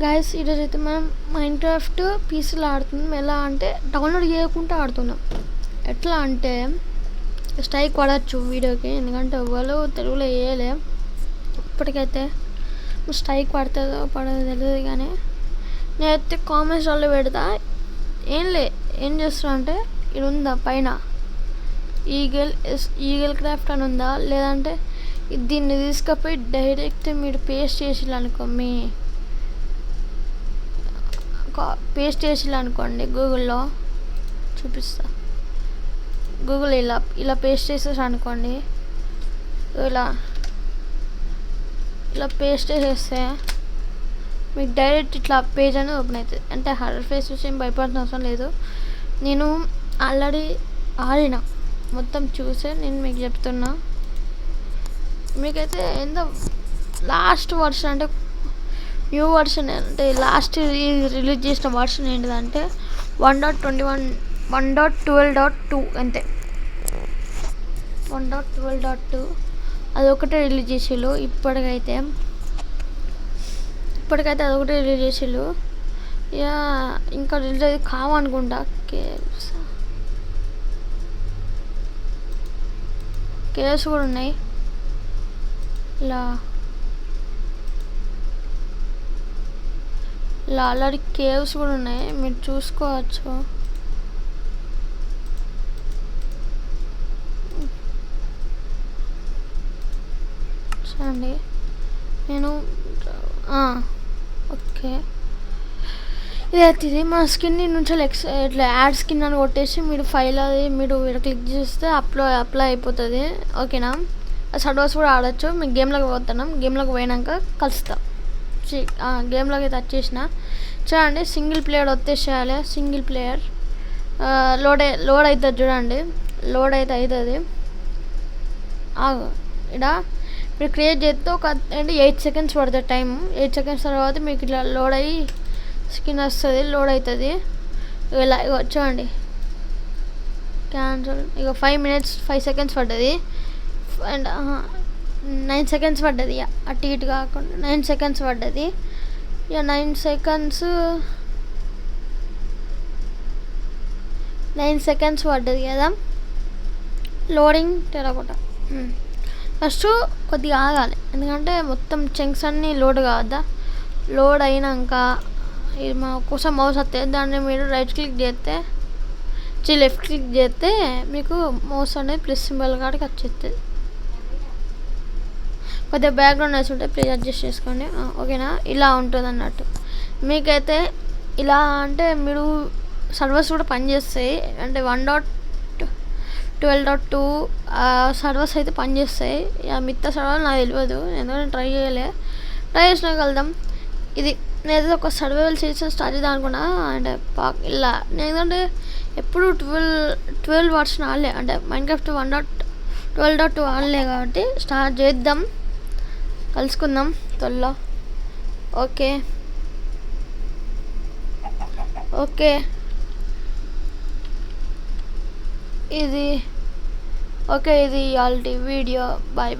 Guys ఈరోజైతే మనం Minecraft పీసీలో ఆడుతున్నాం. ఎలా అంటే డౌన్లోడ్ చేయకుండా ఆడుతున్నాం. ఎట్లా అంటే స్ట్రైక్ పడవచ్చు వీడియోకి, ఎందుకంటే ఎవరు తెలుగులో వేయలే. ఇప్పటికైతే స్ట్రైక్ పడుతుందో పడదో తెలియదు, కానీ నేనైతే కామెంట్స్ వాళ్ళు పెడతా. ఏం చేస్తున్నా అంటే ఇది ఉందా పైన ఈగల్ క్రాఫ్ట్ అని ఉందా, లేదంటే దీన్ని తీసుకపోయి డైరెక్ట్ మీరు పేస్ట్ చేసిరనుకో, పేస్ట్ చేసిరనుకోండి గూగుల్లో చూపిస్తా. గూగుల్ ఇలా పేస్ట్ చేసేసి అనుకోండి, ఇలా పేస్ట్ చేసేస్తే మీకు డైరెక్ట్ ఇట్లా పేజ్ అనేది ఓపెన్ అవుతుంది. అంటే హర్రర్ ఫేస్ చూసి ఏం భయపడాల్సిన అవసరం లేదు. నేను ఆల్రెడీ ఆడిన మొత్తం చూసే నేను మీకు చెప్తున్నా. మీకైతే ఏందో లాస్ట్ వర్షన్ అంటే న్యూ వర్షన్, అంటే లాస్ట్ రిలీజ్ చేసిన వర్షన్ ఏంటిదంటే 1.12.2 అంతే. 1.12.2 అది ఒకటే రిలీజ్ చేసిళ్ళు. ఇప్పటికైతే అదొకటే రిలీజ్ చేసిళ్ళు. ఇక ఇంకా రిలీజ్ అయితే కావనుకుంటా. కేవ్స్ కూడా ఉన్నాయి. ఇలా ఆల్రెడీ కేవ్స్ కూడా ఉన్నాయి, మీరు చూసుకోవచ్చు. చూడండి నేను ఓకే, ఇది మన స్కిన్ నుంచి ఇట్లా యాడ్ స్కిన్ అని కొట్టేసి మీరు ఫైల్ అది మీరు ఇక్కడ క్లిక్ చేస్తే అప్లై అయిపోతుంది. ఓకేనా, సర్వర్స్ కూడా ఆడచ్చు. మీకు గేమ్లోకి పోతున్నాం, గేమ్లోకి పోయినాక కలుస్తాం. గేమ్లోకి అయితే వచ్చేసిన చూడండి. సింగిల్ ప్లేయర్ వచ్చేసేయాలి. సింగిల్ ప్లేయర్ లోడ్ అవుతుంది చూడండి. లోడ్ అయితే అవుతుంది. ఇక్కడ మీరు క్రియేట్ చేస్తే ఒక 8 సెకండ్స్ పడుతుంది టైం. 8 సెకండ్స్ తర్వాత మీకు ఇట్లా లోడ్ అయ్యి స్కిన్ వస్తుంది, లోడ్ అవుతుంది. ఇలా చూడండి, క్యాన్సల్. ఇక 5 సెకండ్స్ పడ్డది అండ్ 9 సెకండ్స్ పడ్డది. అటు ఇటు కాకుండా 9 సెకండ్స్ పడ్డది. ఇక 9 సెకండ్స్ పడ్డది కదా. లోడింగ్ తెరగొట్ట ఫస్ట్ కొద్దిగా ఆగాలి, ఎందుకంటే మొత్తం చంక్స్ అన్నీ లోడ్ కావద్దా. లోడ్ అయినాక ఇది మా కోసం మౌస్ వస్తే దాన్ని మీరు రైట్ క్లిక్ చేస్తే లెఫ్ట్ క్లిక్ చేస్తే మీకు మౌస్ అనేది ప్లస్ సింబల్ కాడికి వచ్చేస్తుంది. కొద్దిగా బ్యాక్గ్రౌండ్ వేసి ఉంటే ప్లీజ్ అడ్జస్ట్ చేసుకోండి. ఓకేనా, ఇలా ఉంటుంది అన్నట్టు. మీకైతే ఇలా అంటే మీరు సర్వర్స్ కూడా పనిచేస్తాయి. అంటే 1.12.2 సర్వర్స్ అయితే పనిచేస్తాయి. మిగతా సర్వర్ నాకు తెలియదు, ఎందుకంటే ట్రై చేసినా వెళ్దాం. ఇది నేనైతే ఒక సర్వైవల్ సీజన్ స్టార్ట్ చేద్దాం అనుకున్నా. అంటే ఇలా ఎందుకంటే ఎప్పుడు 12 వర్షన్ ఆడలే, అంటే మైన్క్రాఫ్ట్ 1.12.2 ఆడలే, కాబట్టి స్టార్ట్ చేద్దాం. కలుసుకుందాం త్వరలో. ఓకే ఇది ఇవాల్టి వీడియో. బాయ్.